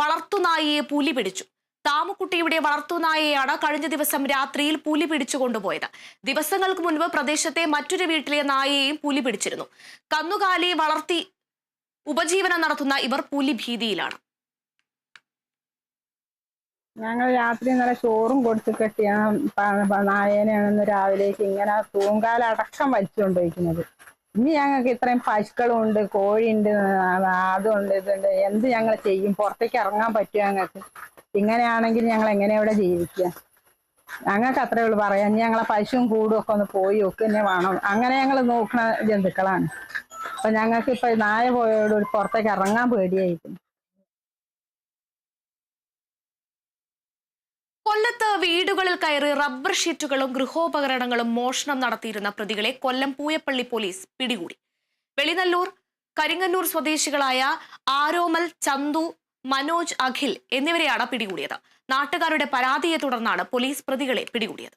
വളർത്തുനായയെ പുലി പിടിച്ചു. താമുക്കുട്ടിയുടെ വളർത്തുനായയാണ് കഴിഞ്ഞ ദിവസം രാത്രിയിൽ പുലി പിടിച്ചു കൊണ്ടുപോയത്. ദിവസങ്ങൾക്ക് മുൻപ് പ്രദേശത്തെ മറ്റൊരു വീട്ടിലെ നായയെയും പുലി പിടിച്ചിരുന്നു. കന്നുകാലിയെ വളർത്തി ഉപജീവനം നടത്തുന്ന ഇവർ പുലി ഭീതിയിലാണ്. ഞങ്ങൾ രാത്രി നല്ല ചോറും കൊടുത്ത് കെട്ടിയ നായേനെയാണ് രാവിലേക്ക് ഇങ്ങനെ തൂങ്കാലടക്കം വലിച്ചുകൊണ്ടിരിക്കുന്നത്. ഇനി ഞങ്ങൾക്ക് ഇത്രയും പശുക്കളും ഉണ്ട്, കോഴിയുണ്ട്, അതുണ്ട്, ഇതുണ്ട്. എന്ത് ഞങ്ങൾ ചെയ്യും? പുറത്തേക്ക് ഇറങ്ങാൻ പറ്റുമോ ഞങ്ങൾക്ക്? ഇങ്ങനെയാണെങ്കിൽ ഞങ്ങൾ എങ്ങനെ ഇവിടെ ജീവിക്കുക? ഞങ്ങൾക്ക് അത്രേ ഉള്ളൂ പറയാം. ഇനി ഞങ്ങളെ പശുവും കൂടും ഒക്കെ ഒന്ന് പോയി ഒക്കെ തന്നെ വേണം. അങ്ങനെ ഞങ്ങൾ നോക്കുന്ന ജന്തുക്കളാണ്. അപ്പൊ ഞങ്ങൾക്ക് ഇപ്പൊ നായ പോയോട് പുറത്തേക്ക് ഇറങ്ങാൻ പേടിയായിരിക്കും. കൊല്ലത്ത് വീടുകളിൽ കയറി റബ്ബർ ഷീറ്റുകളും ഗൃഹോപകരണങ്ങളും മോഷണം നടത്തിയിരുന്ന പ്രതികളെ കൊല്ലം പൂയപ്പള്ളി പോലീസ് പിടികൂടി. വെളിനല്ലൂർ, കരിങ്ങന്നൂർ സ്വദേശികളായ ആരോമൽ, ചന്തു, മനോജ്, അഖിൽ എന്നിവരെയാണ് പിടികൂടിയത്. നാട്ടുകാരുടെ പരാതിയെ തുടർന്നാണ് പോലീസ് പ്രതികളെ പിടികൂടിയത്.